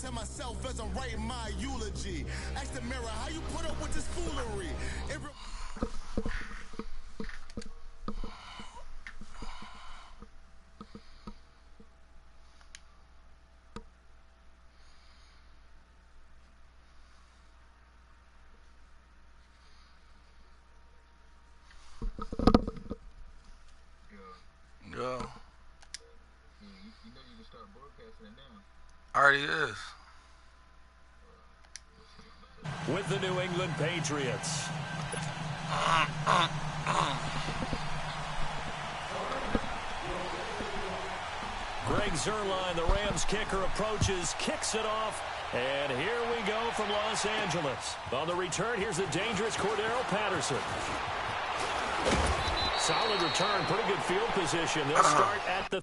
to myself as I'm writing my eulogy. Ask the mirror, how you put up with this foolery? Yo. You know you can start broadcasting it now. Already is. With the New England Patriots. Greg Zuerlein, the Rams kicker, approaches, kicks it off, and here we go from Los Angeles. On the return, here's the dangerous Cordero Patterson. Solid return, pretty good field position. They'll start at the...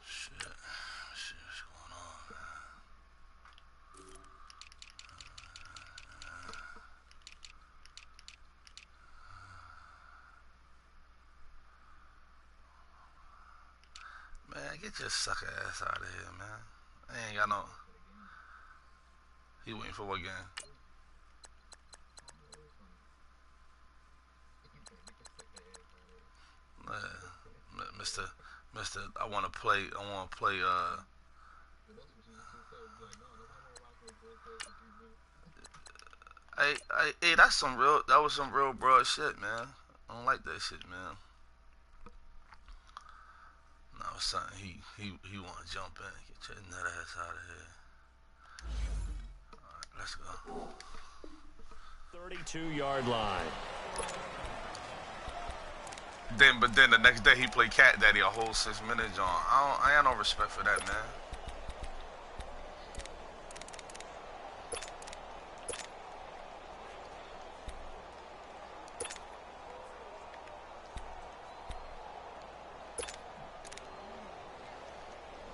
Shit, what's going on, man? Man, get your sucker ass out of here, man. I ain't got no... He waiting for what game? Mister, I want to play, hey, that was some real broad shit, man. I don't like that shit, man. No, son, he want to jump in. Get your nut ass out of here. All right, let's go. 32-yard line. But then the next day he played Cat Daddy a whole 6 minutes on. I ain't no respect for that, man.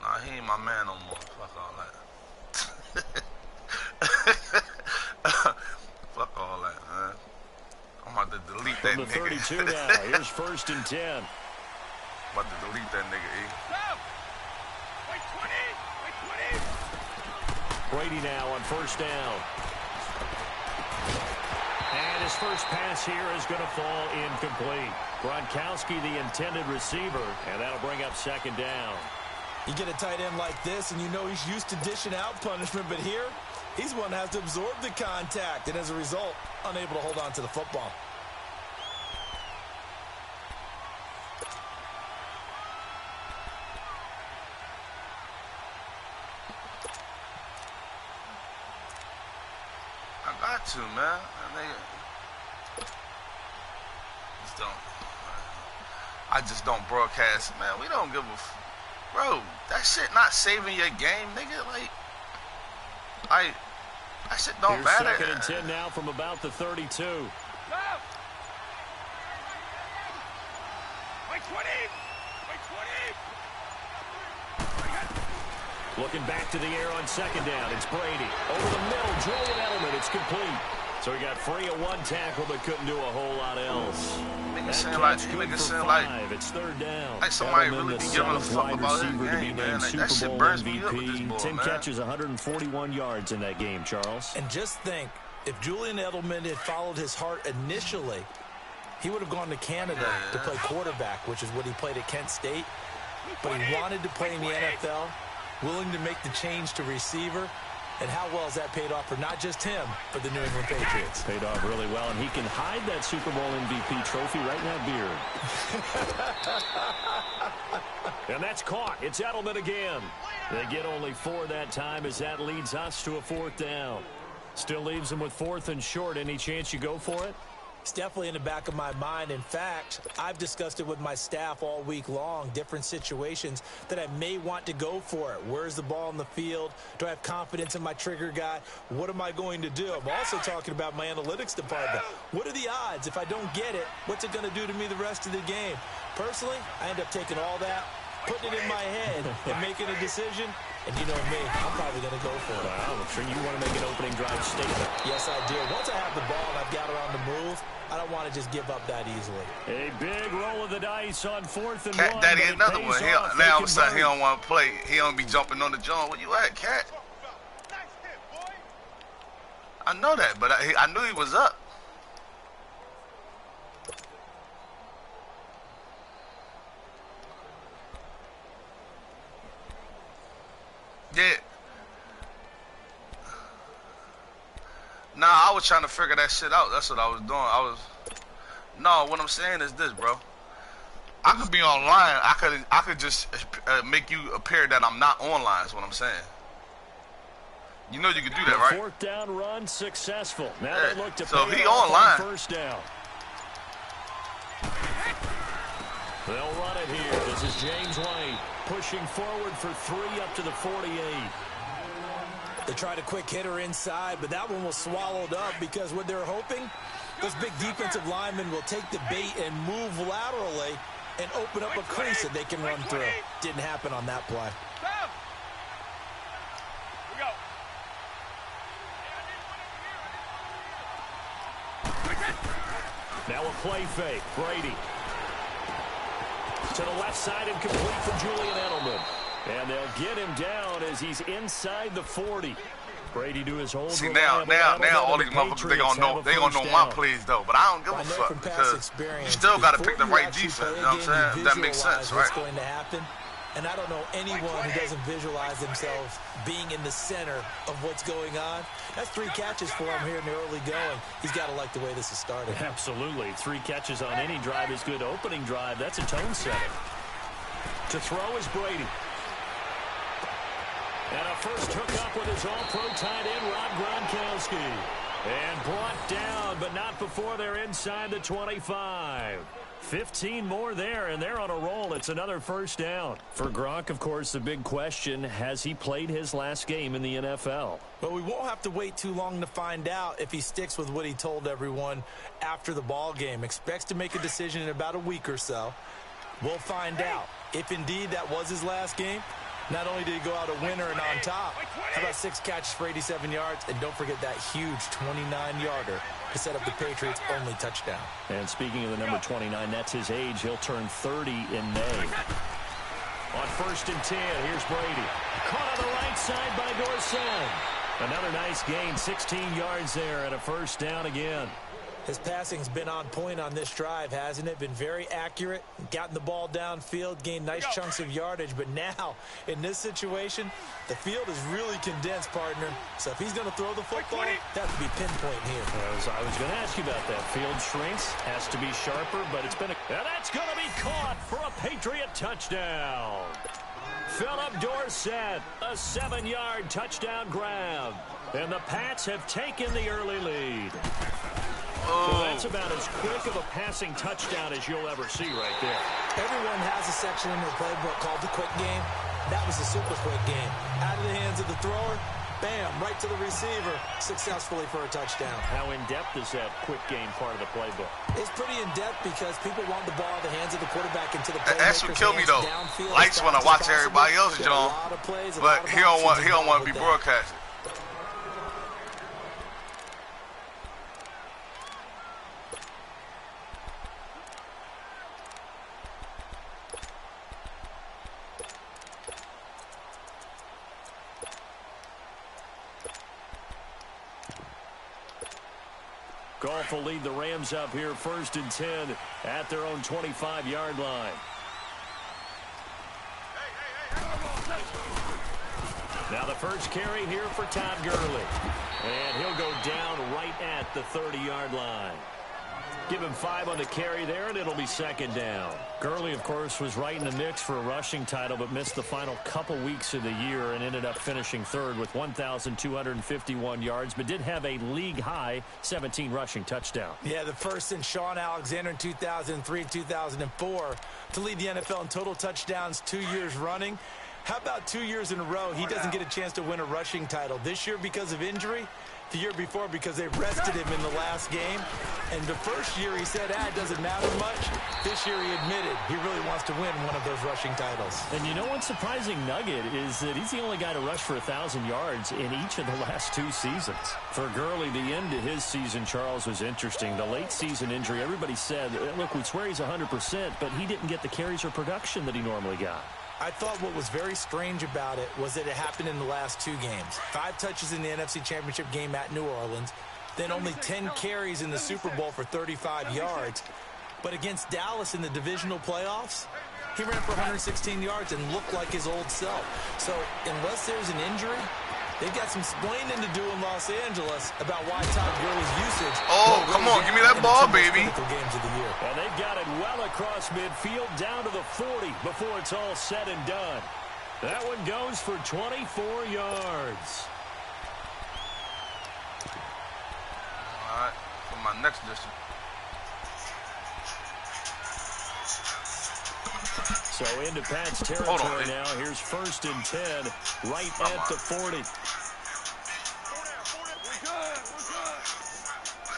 Nah, he ain't my man no more. Fuck all that. Fuck all that, man. I'm about to delete that nigga. From the 32 now. Here's 1st and 10. I'm about to delete that nigga, E. Wait 20! Brady now on 1st down. And his first pass here is going to fall incomplete. Gronkowski, the intended receiver, and that'll bring up 2nd down. You get a tight end like this, and you know he's used to dishing out punishment, but here, he's one that has to absorb the contact, and as a result, unable to hold on to the football. I got to, man. I just don't broadcast, man. We don't give a... Bro, that shit not saving your game, nigga. Like, that shit don't matter. Here's 2nd and 10 now from about the 32. Wait 20! Looking back to the air on 2nd down. It's Brady. Over the middle, Julian Edelman. It's complete. So he got free of 1 tackle, but couldn't do a whole lot else. It's 3rd down. Like somebody really be giving a fuck about his game, man. Like, that shit burns me up with this ball, 10 man. catches, 141 yards in that game, Charles. And just think, if Julian Edelman had followed his heart initially, he would have gone to Canada to play quarterback, which is what he played at Kent State. But he wanted to play in the NFL, willing to make the change to receiver. And how well has that paid off for not just him, but the New England Patriots? Paid off really well, and he can hide that Super Bowl MVP trophy right in that beard. And that's caught. It's Edelman again. They get only 4 that time as that leads us to a 4th down. Still leaves them with 4th and short. Any chance you go for it? It's definitely in the back of my mind. In fact, I've discussed it with my staff all week long, different situations that I may want to go for it. Where's the ball in the field? Do I have confidence in my trigger guy? What am I going to do? I'm also talking about my analytics department. What are the odds? If I don't get it, what's it going to do to me the rest of the game? Personally, I end up taking all that, putting it in my head, and making a decision. And you know me, I'm probably going to go for it. Well, I'm sure you want to make an opening drive statement. Yes, I do. Once I have the ball and I've got it on the move, I don't want to just give up that easily. A big roll of the dice on 4th and Cat 1. Daddy, another one. Now all of a sudden he Convert. don't want to play. He don't be jumping on the joint. Where you at, Cat? I know that, but I knew he was up. Yeah. Nah, I was trying to figure that shit out. That's what I was doing. No, what I'm saying is this, bro. I could be online. I could just make you appear that I'm not online. Is what I'm saying. You know you can do that, right? 4th down run successful. Now Yeah. they look to So pay if he it off online. on 1st down. They'll run it here. This is James White pushing forward for 3 up to the 48. They tried a quick hitter inside, but that one was swallowed up because what they're hoping, those big defensive linemen will take the bait and move laterally and open up a crease that they can run through. Didn't happen on that play. Now a play fake. Brady. To the left side and complete for Julian Edelman. And they'll get him down as he's inside the 40. Brady do his whole. See now all these motherfuckers they gonna know my plays though, but I don't give a fuck because you still gotta pick the right defense. You know what I'm saying? That makes sense, right? What's going to happen? And I don't know anyone who doesn't visualize themselves being in the center of what's going on. That's 3 catches for him here in the early going. He's got to like the way this is started. Absolutely. 3 catches on any drive is good. Opening drive, that's a tone setter. To throw is Brady. And a first hookup with his all-pro tight end, Rob Gronkowski. And brought down, but not before they're inside the 25. 15 more there, and they're on a roll. It's another 1st down. For Gronk, of course, the big question, has he played his last game in the NFL? But we won't have to wait too long to find out if he sticks with what he told everyone after the ball game. Expects to make a decision in about a week or so. We'll find out if indeed that was his last game. Not only did he go out a winner and on top, how about 6 catches for 87 yards? And don't forget that huge 29-yarder to set up the Patriots' only touchdown. And speaking of the number 29, that's his age. He'll turn 30 in May. On 1st and 10, here's Brady. Caught on the right side by Dorsett. Another nice gain, 16 yards there, and a 1st down again. His passing's been on point on this drive, hasn't it? Been very accurate, gotten the ball downfield, gained nice chunks of yardage. But now, in this situation, the field is really condensed, partner. So if he's going to throw the football, that would be pinpoint here. I was going to ask you about that. Field shrinks, has to be sharper, but it's been and that's going to be caught for a Patriot touchdown. Philip Dorsett, a 7-yard touchdown grab. And the Pats have taken the early lead. So that's about as quick of a passing touchdown as you'll ever see right there. Everyone has a section in their playbook called the quick game. That was the super quick game. Out of the hands of the thrower, bam, right to the receiver, successfully for a touchdown. How in-depth is that quick game part of the playbook? It's pretty in-depth because people want the ball in the hands of the quarterback into the That's what killed me though. Lights want to watch everybody else, John, but he don't want to be broadcasted. Goff will lead the Rams up here 1st and 10 at their own 25-yard line. Now the first carry here for Todd Gurley. And he'll go down right at the 30-yard line. Give him 5 on the carry there, and it'll be 2nd down. Gurley, of course, was right in the mix for a rushing title, but missed the final couple weeks of the year and ended up finishing 3rd with 1,251 yards, but did have a league-high 17 rushing touchdown. Yeah, the first in Sean Alexander in 2003 and 2004 to lead the NFL in total touchdowns 2 years running. How about 2 years in a row he doesn't get a chance to win a rushing title? This year, because of injury, the year before because they rested him in the last game. And the first year he said, it doesn't matter much. This year he admitted he really wants to win one of those rushing titles. And you know what's surprising nugget is that he's the only guy to rush for 1,000 yards in each of the last 2 seasons. For Gurley, the end to his season, Charles, was interesting. The late season injury, everybody said, look, we swear he's 100%, but he didn't get the carries or production that he normally got. I thought what was very strange about it was that it happened in the last 2 games. 5 touches in the NFC Championship game at New Orleans, then only 10 carries in the Super Bowl for 35 yards. But against Dallas in the divisional playoffs, he ran for 116 yards and looked like his old self. So unless there's an injury, they've got some explaining to do in Los Angeles about why Todd Gurley's usage. Oh, come on, give me that ball, baby. Games of the year. And they've got it well across midfield down to the 40 before it's all said and done. That one goes for 24 yards. All right, for my next distance. So into Pat's territory now. Here's 1st and 10, right at the 40.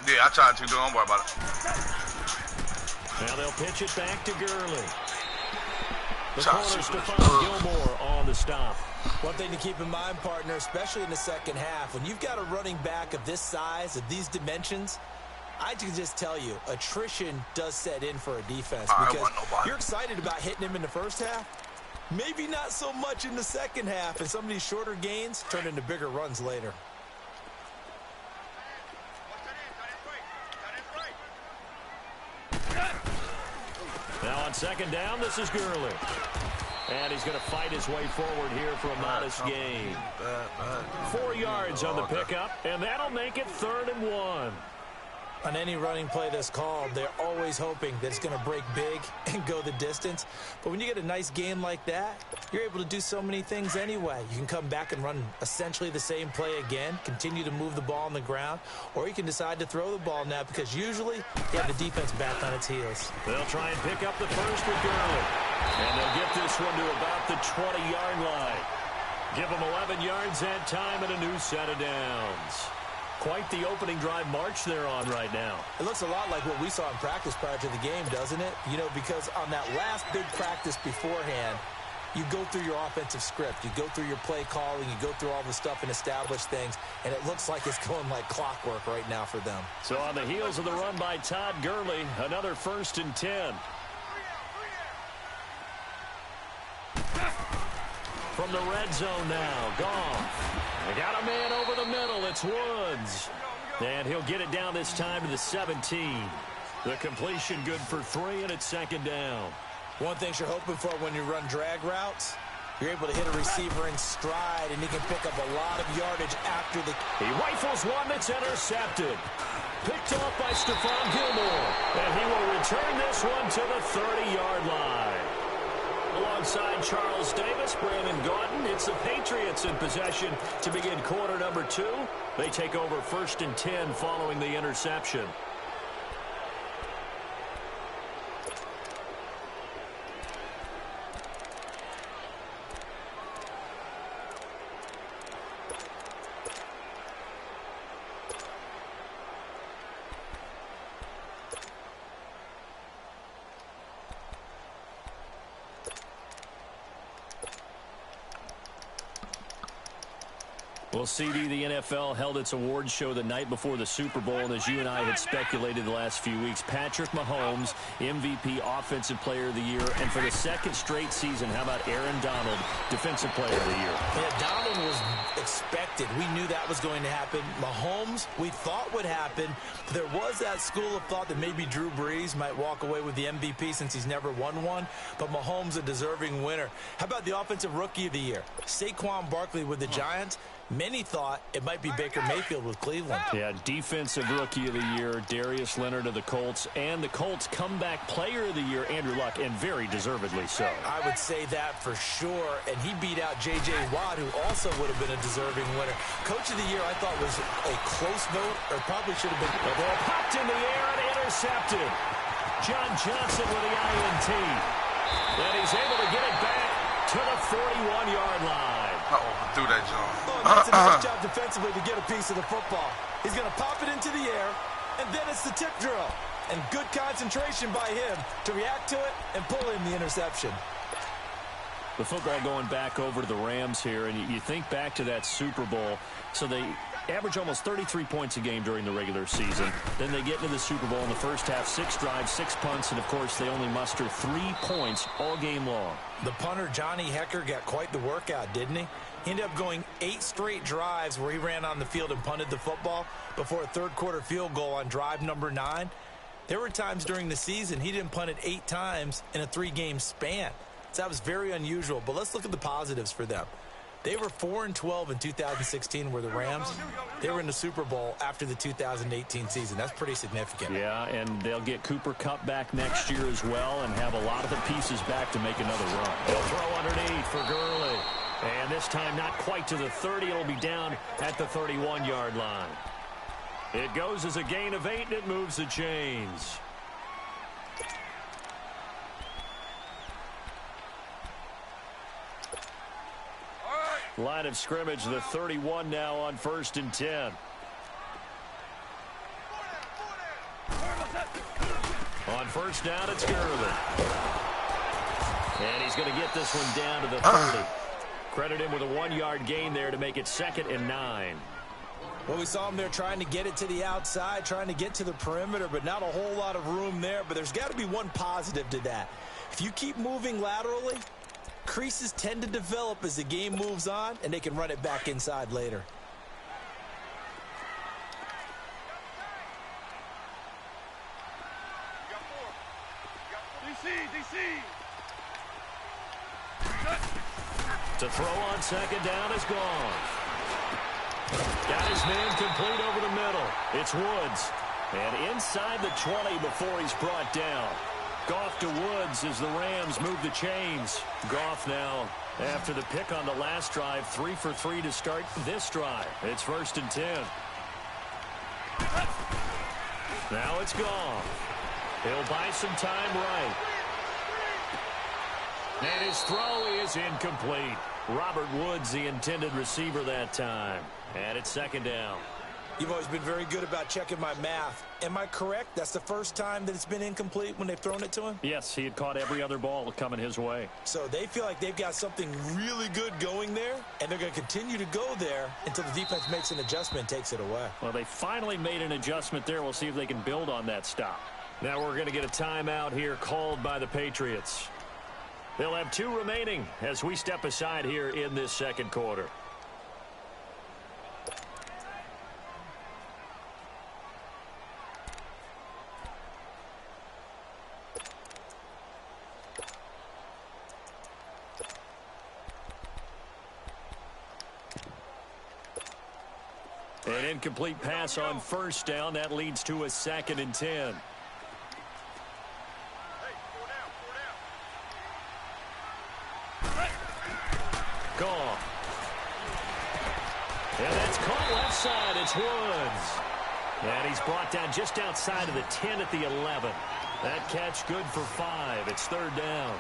Yeah, I tried to. Don't worry about it. Now they'll pitch it back to Gurley. The corner, Stephon Gilmore on the stop. One thing to keep in mind, partner, especially in the second half, when you've got a running back of this size, of these dimensions, I can just tell you, attrition does set in for a defense because you're excited about hitting him in the first half. Maybe not so much in the second half, and some of these shorter gains turn into bigger runs later. Now on 2nd down, this is Gurley. And he's going to fight his way forward here for a modest gain. 4 yards on the pickup, and that'll make it 3rd and 1. On any running play that's called, they're always hoping that it's going to break big and go the distance. But when you get a nice game like that, you're able to do so many things anyway. You can come back and run essentially the same play again, continue to move the ball on the ground, or you can decide to throw the ball now because usually you have the defense back on its heels. They'll try and pick up the first with Gurley. And they'll get this one to about the 20-yard line. Give them 11 yards that time and a new set of downs. Quite the opening drive march they're on right now. It looks a lot like what we saw in practice prior to the game, doesn't it? You know, because on that last big practice beforehand, you go through your offensive script. You go through your play calling. You go through all the stuff and establish things. And it looks like it's going like clockwork right now for them. So on the heels of the run by Todd Gurley, another 1st and 10. From the red zone now, Goff. They got a man over the middle. It's Woods. And he'll get it down this time to the 17. The completion good for 3, and it's 2nd down. One thing you're hoping for when you run drag routes, you're able to hit a receiver in stride, and he can pick up a lot of yardage after the... He rifles one that's intercepted. Picked off by Stephon Gilmore. And he will return this one to the 30-yard line. Alongside Charles Davis, Brandon Gaudin, it's the Patriots in possession to begin quarter number 2. They take over 1st and 10 following the interception. Well, CD, the NFL held its awards show the night before the Super Bowl, and as you and I had speculated the last few weeks, Patrick Mahomes, MVP, Offensive Player of the Year, and for the 2nd straight season, how about Aaron Donald, Defensive Player of the Year? Yeah, Donald was expected. We knew that was going to happen. Mahomes, we thought would happen. There was that school of thought that maybe Drew Brees might walk away with the MVP since he's never won one, but Mahomes a deserving winner. How about the Offensive Rookie of the Year? Saquon Barkley with the Giants. Many thought it might be Baker Mayfield with Cleveland. Yeah, Defensive Rookie of the Year, Darius Leonard of the Colts, and the Colts Comeback Player of the Year, Andrew Luck, and very deservedly so. I would say that for sure, and he beat out J.J. Watt, who also would have been a deserving winner. Coach of the Year, I thought, was a close vote, or probably should have been. The ball popped in the air and intercepted. John Johnson with the INT. And he's able to get it back to the 41-yard line. Through that, John. Oh, that's a nice job defensively to get a piece of the football. He's going to pop it into the air, and then it's the tip drill. And good concentration by him to react to it and pull in the interception. The football going back over to the Rams here, and you think back to that Super Bowl. So they average almost 33 points a game during the regular season. Then they get into the Super Bowl in the first half, 6 drives, 6 punts, and, of course, they only muster 3 points all game long. The punter, Johnny Hecker, got quite the workout, didn't he? He ended up going 8 straight drives where he ran on the field and punted the football before a third-quarter field goal on drive number 9. There were times during the season he didn't punt it 8 times in a 3-game span. So that was very unusual. But let's look at the positives for them. They were 4-12 in 2016 where the Rams, they were in the Super Bowl after the 2018 season. That's pretty significant. Yeah, and they'll get Cooper Kupp back next year as well and have a lot of the pieces back to make another run. They'll throw underneath for Gurley. And this time not quite to the 30. It'll be down at the 31-yard line. It goes as a gain of 8, and it moves the chains. Line of scrimmage, the 31 now on 1st and 10. On first down, it's Gurley. And he's going to get this one down to the 30. Credit him with a 1-yard gain there to make it 2nd and 9. Well, we saw him there trying to get it to the outside, trying to get to the perimeter, but not a whole lot of room there. But there's got to be one positive to that. If you keep moving laterally, creases tend to develop as the game moves on, and they can run it back inside later. To throw on 2nd down is gone. Got his man complete over the middle. It's Woods. And inside the 20 before he's brought down. Goff to Woods as the Rams move the chains. Goff now, after the pick on the last drive, 3 for 3 to start this drive. It's 1st and 10. Now it's Goff. He'll buy some time right. And his throw is incomplete. Robert Woods, the intended receiver that time. And it's 2nd down. You've always been very good about checking my math. Am I correct? That's the first time that it's been incomplete when they've thrown it to him? Yes, he had caught every other ball coming his way. So they feel like they've got something really good going there, and they're going to continue to go there until the defense makes an adjustment and takes it away. Well, they finally made an adjustment there. We'll see if they can build on that stop. Now we're going to get a timeout here called by the Patriots. They'll have 2 remaining as we step aside here in this 2nd quarter. An incomplete pass on 1st down. That leads to a 2nd and 10. Gone. And that's caught left side. It's Woods. And he's brought down just outside of the 10 at the 11. That catch good for 5. It's 3rd down.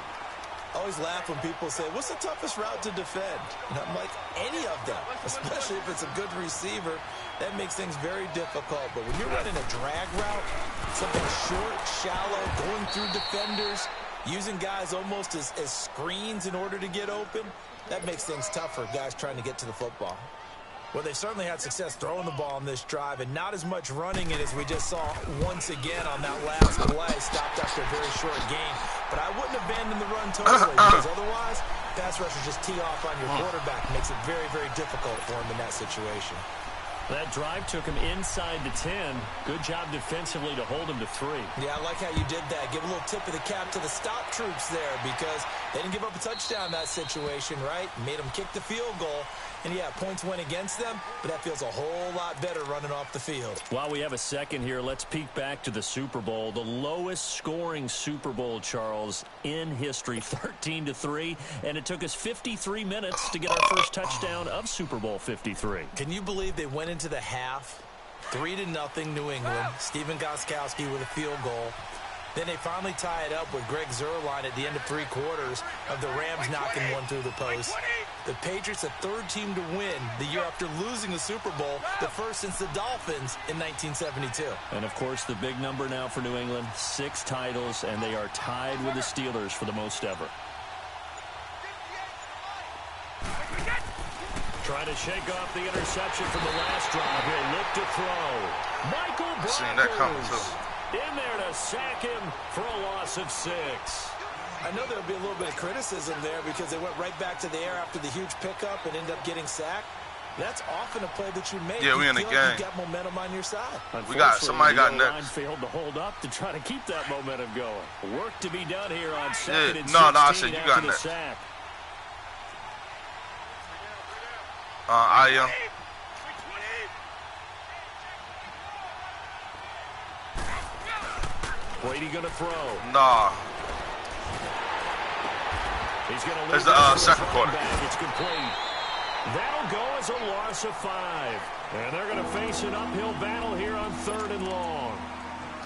I always laugh when people say, what's the toughest route to defend? And I'm like, any of them, especially if it's a good receiver. That makes things very difficult. But when you're running a drag route, something short, shallow, going through defenders, using guys almost as screens in order to get open, that makes things tough for guys trying to get to the football. Well, they certainly had success throwing the ball on this drive, and not as much running it as we just saw once again on that last play, stopped after a very short gain. But I wouldn't abandon the run totally, because otherwise, pass rushers just tee off on your quarterback. Makes it very, very difficult for him in that situation. That drive took him inside the 10. Good job defensively to hold him to 3. Yeah, I like how you did that. Give a little tip of the cap to the stop troops there, because they didn't give up a touchdown in that situation, right? Made them kick the field goal. And, yeah, points went against them, but that feels a whole lot better running off the field. While we have a second here, let's peek back to the Super Bowl. The lowest scoring Super Bowl, Charles, in history, 13-3. And it took us 53 minutes to get our first touchdown of Super Bowl 53. Can you believe they went into the half, 3-0 New England, Stephen Gostkowski with a field goal. Then they finally tie it up with Greg Zuerlein at the end of 3 quarters of the Rams knocking one through the post. The Patriots, the third team to win the year after losing the Super Bowl, the first since the Dolphins in 1972. And, of course, the big number now for New England, 6 titles, and they are tied with the Steelers for the most ever. Trying to shake off the interception from the last drive. He'll look to throw. Michael Brockers Seen that coming, too. in there to sack him for a loss of 6. I know there'll be a little bit of criticism there because they went right back to the air after the huge pickup and ended up getting sacked. That's often a play that you make. Yeah, we in the game. You got momentum on your side. Somebody got next. Line failed to hold up to try to keep that momentum going. Work to be done here on second and 16 I said you got next. Sack. I am. Brady gonna throw. Nah. He's gonna It's the second quarter. It's complete. That'll go as a loss of 5. And they're gonna face an uphill battle here on 3rd and long.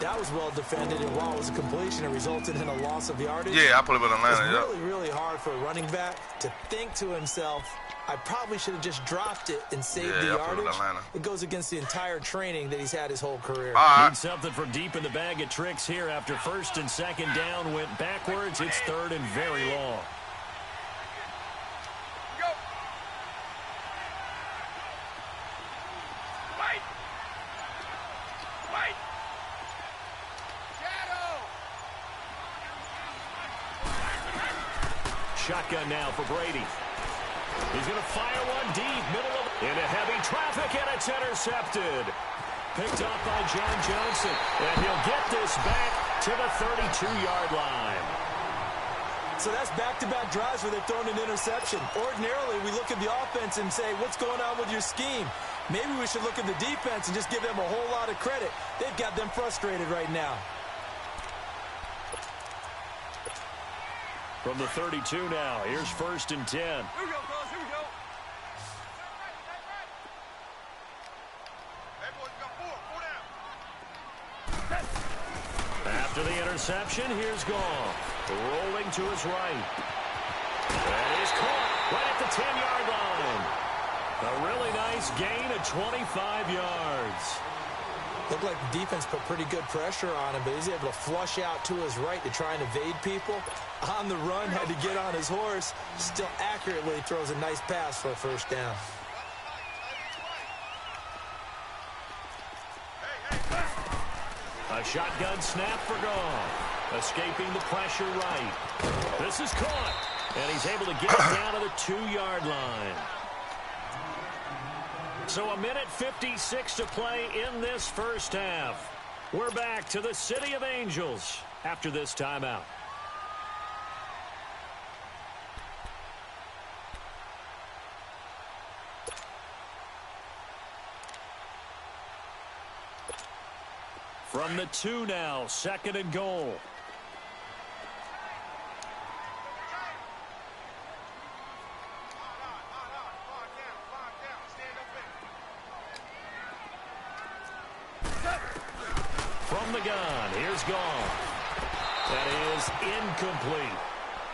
That was well defended, and while it was a completion, it resulted in a loss of yardage. Yeah, I played with Atlanta. It's really hard for a running back to think to himself, I probably should have just dropped it and saved the yardage. It goes against the entire training that he's had his whole career. Need something from deep in the bag of tricks here after 1st and 2nd down went backwards. It's 3rd and very long. Shotgun now for Brady. He's going to fire one deep, middle of into heavy traffic, and it's intercepted. Picked up by John Johnson, and he'll get this back to the 32-yard line. So that's back-to-back drives where they've thrown an interception. Ordinarily, we look at the offense and say, what's going on with your scheme? Maybe we should look at the defense and just give them a whole lot of credit. They've got them frustrated right now. From the 32 now, here's 1st and 10. Here we go, fellas, here we go. Hey, boys, we got 4 down. After the interception, here's Goff. Rolling to his right. And he's caught right at the 10-yard line. A really nice gain of 25 yards. Looked like the defense put pretty good pressure on him, but he's able to flush out to his right to try and evade people. On the run, had to get on his horse. Still accurately throws a nice pass for a 1st down. A shotgun snap for Goff. Escaping the pressure right. This is caught. And he's able to get it down to the 2-yard line. So 1:56 to play in this 1st half. We're back to the City of Angels after this timeout. From the 2 now, 2nd and goal. From the gun, here's Goff. That is incomplete.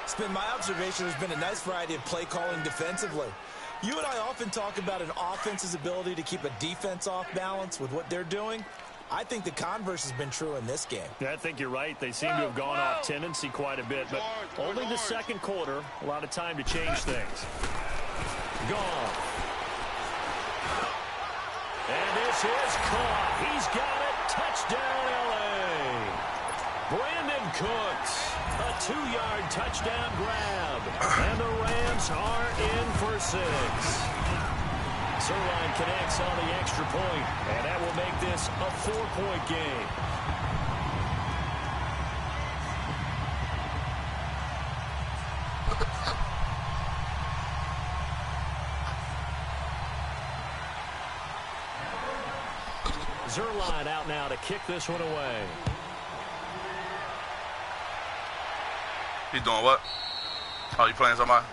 It's been my observation there's been a nice variety of play calling defensively. You and I often talk about an offense's ability to keep a defense off balance with what they're doing. I think the converse has been true in this game. Yeah, I think you're right. They seem to have gone off tendency quite a bit, but only the 2nd quarter. A lot of time to change things. Goff. And this is caught. He's got it. Touchdown, L.A. Brandon Cooks. A 2-yard touchdown grab. And the Rams are in for 6. Zerline connects on the extra point, and that will make this a 4-point game. Zerline out now to kick this one away. He's doing what? Oh, you playing somebody?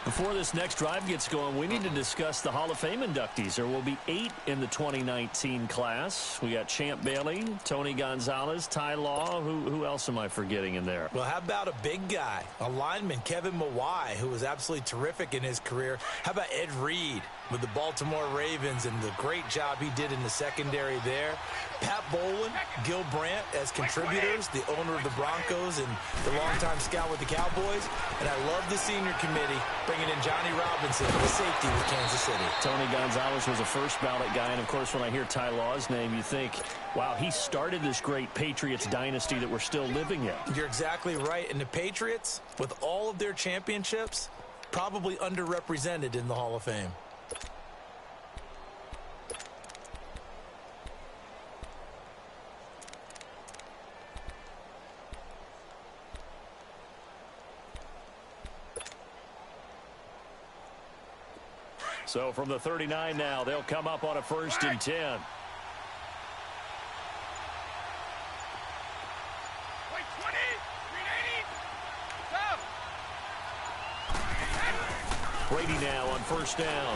Before this next drive gets going, we need to discuss the Hall of Fame inductees. There will be 8 in the 2019 class. We got Champ Bailey, Tony Gonzalez, Ty Law. Who else am I forgetting in there? Well, how about a big guy, a lineman, Kevin Mawai, who was absolutely terrific in his career. How about Ed Reed with the Baltimore Ravens and the great job he did in the secondary there. Pat Bowlen, Gil Brandt as contributors, the owner of the Broncos and the longtime scout with the Cowboys. And I love the senior committee bringing in Johnny Robinson, the safety with Kansas City. Tony Gonzalez was a first ballot guy. And, of course, when I hear Ty Law's name, you think, wow, he started this great Patriots dynasty that we're still living in. You're exactly right. And the Patriots, with all of their championships, probably underrepresented in the Hall of Fame. So from the 39 now, they'll come up on a 1st and 10. Wait, 20, 380, stop. Brady now on 1st down.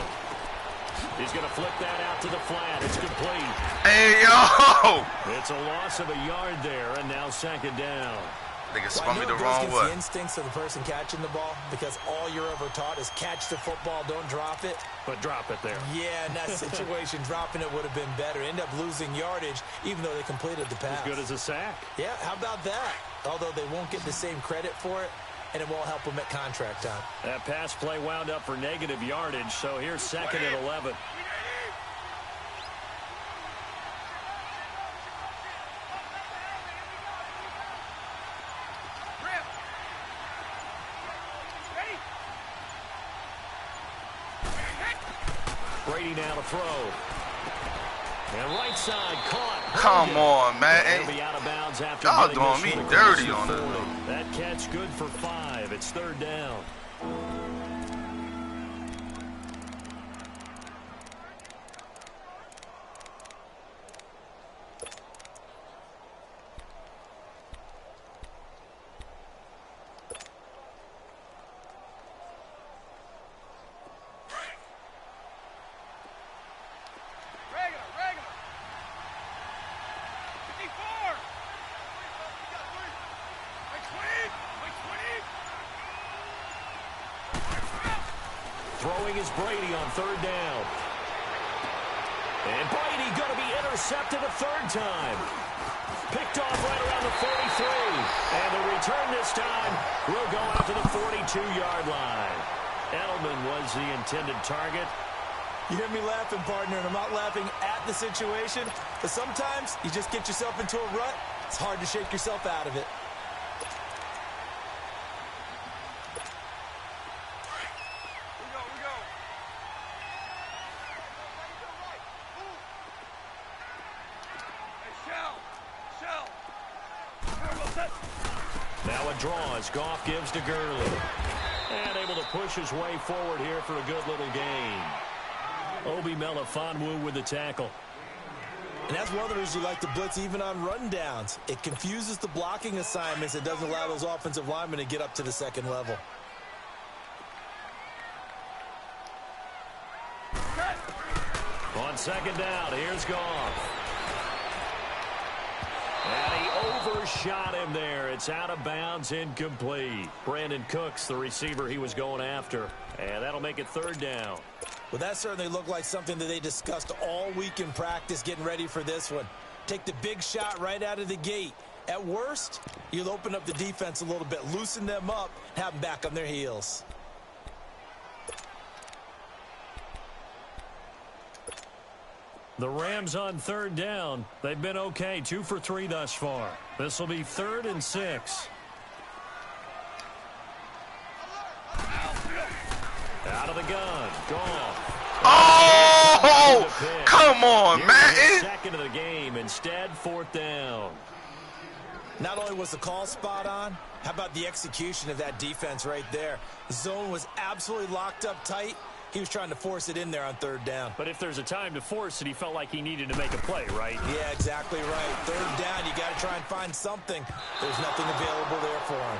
He's going to flip that out to the flat. It's complete. Hey, yo! It's a loss of a yard there, and now 2nd down. Nigga spun me the wrong way. The instincts of the person catching the ball, because all you're ever taught is catch the football, don't drop it. But drop it there. Yeah, in that situation, dropping it would have been better. End up losing yardage, even though they completed the pass. As good as a sack. Yeah, how about that? Although they won't get the same credit for it, and it won't help them at contract time. That pass play wound up for negative yardage, so here's 2nd and 11. Brady now to throw. And right side caught. Come on, man. He'll be out of bounds after y'all getting doing me this dirty on this. That catch good for 5. It's 3rd down. Throwing is Brady on 3rd down. And Brady going to be intercepted a 3rd time. Picked off right around the 43. And the return this time will go out to the 42-yard line. Edelman was the intended target. You hear me laughing, partner, and I'm not laughing at the situation, but sometimes you just get yourself into a rut. It's hard to shake yourself out of it. Now a draw as Goff gives to Gurley. And able to push his way forward here for a good little gain. Obi Melifonwu with the tackle. And that's one of the reasons you like to blitz even on rundowns. It confuses the blocking assignments. It doesn't allow those offensive linemen to get up to the 2nd level. On 2nd down, here's Goff. And he overshot him there. It's out of bounds, incomplete. Brandon Cooks, the receiver he was going after. And that'll make it 3rd down. Well, that certainly looked like something that they discussed all week in practice getting ready for this one. Take the big shot right out of the gate. At worst, you'll open up the defense a little bit, loosen them up, have them back on their heels. The Rams on 3rd down. They've been okay, 2 for 3 thus far. This will be 3rd and 6. Out of the gun. Goff. Oh! Come on, man. 2nd of the game. Instead, 4th down. Not only was the call spot on, how about the execution of that defense right there? The zone was absolutely locked up tight. He was trying to force it in there on 3rd down. But if there's a time to force it, he felt like he needed to make a play, right? Yeah, exactly right. 3rd down, you got to try and find something. There's nothing available there for him.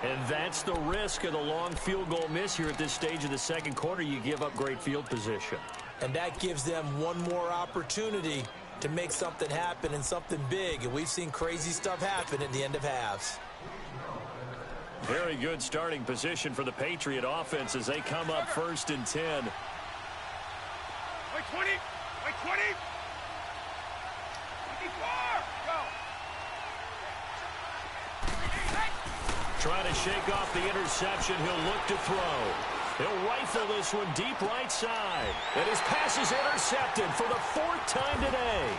And that's the risk of the long field goal miss here at this stage of the second quarter. You give up great field position. And that gives them one more opportunity to make something happen and something big. And we've seen crazy stuff happen at the end of halves. Very good starting position for the Patriot offense as they come up 1st and 10. Wait 20. Wait 20. 24. Go. Trying to shake off the interception. He'll look to throw. He'll rifle this one deep right side. And his pass is intercepted for the 4th time today.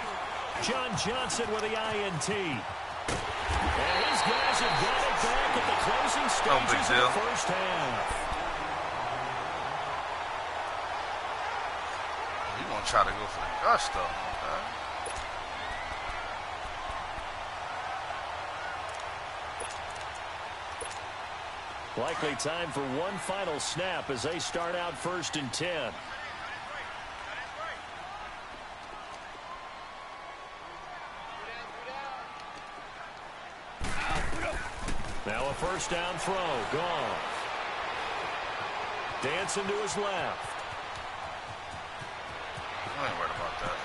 John Johnson with the INT. And his guys have got it back at the closing stages of the first half. You gonna try to go for the gusto, okay? Likely time for one final snap as they start out 1st and 10. Now a 1st down throw. Gone. Dancing to his left. I ain't worried about that.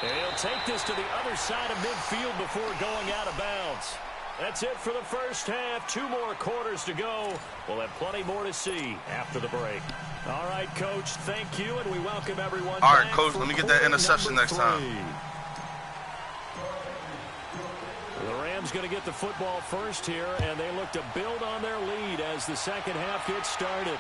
And he'll take this to the other side of midfield before going out of bounds. That's it for the first half. 2 more quarters to go. We'll have plenty more to see after the break. All right, Coach, thank you, and we welcome everyone. All right, Coach, let me get that interception next time. The Rams going to get the football first here, and they look to build on their lead as the second half gets started.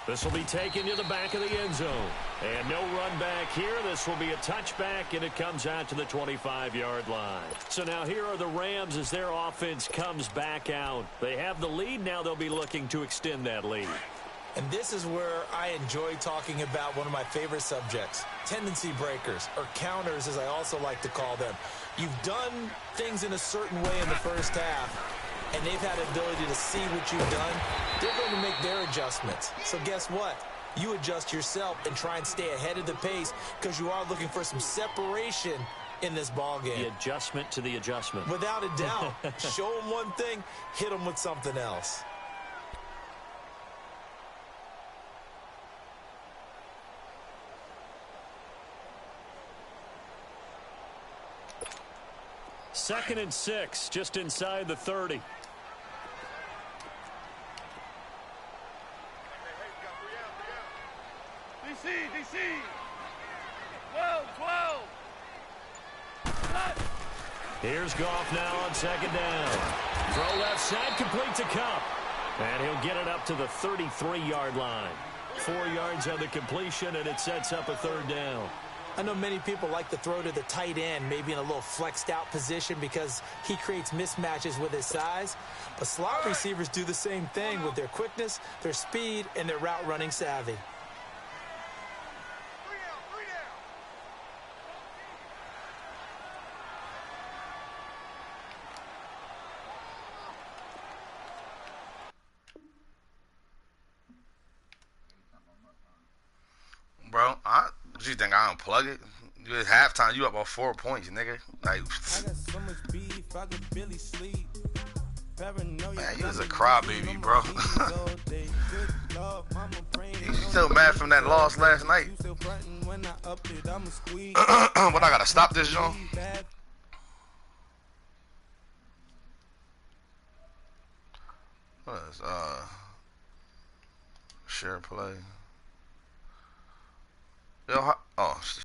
This will be taken to the back of the end zone. And no run back here. This will be a touchback, and it comes out to the 25-yard line. So now here are the Rams as their offense comes back out. They have the lead. Now they'll be looking to extend that lead. And this is where I enjoy talking about one of my favorite subjects, tendency breakers, or counters as I also like to call them. You've done things in a certain way in the first half, and they've had the ability to see what you've done. They're going to make their adjustments. So guess what? You adjust yourself and try and stay ahead of the pace because you are looking for some separation in this ball game. The adjustment to the adjustment. Without a doubt. Show them one thing, hit them with something else. Second and 6, just inside the 30. DC. 12. Here's Goff now on 2nd down. Throw left side, complete to Cup. And he'll get it up to the 33-yard line. 4 yards on the completion, and it sets up a 3rd down. I know many people like to throw to the tight end, maybe in a little flexed out position because he creates mismatches with his size. But slot receivers do the same thing with their quickness, their speed, and their route running savvy. Bro, you think I unplug it? At halftime, you up by 4 points, nigga. Like, man, you was a crybaby, bro. You still mad from that loss last night? What, I gotta stop this, John? What is, share play? Yo, oh,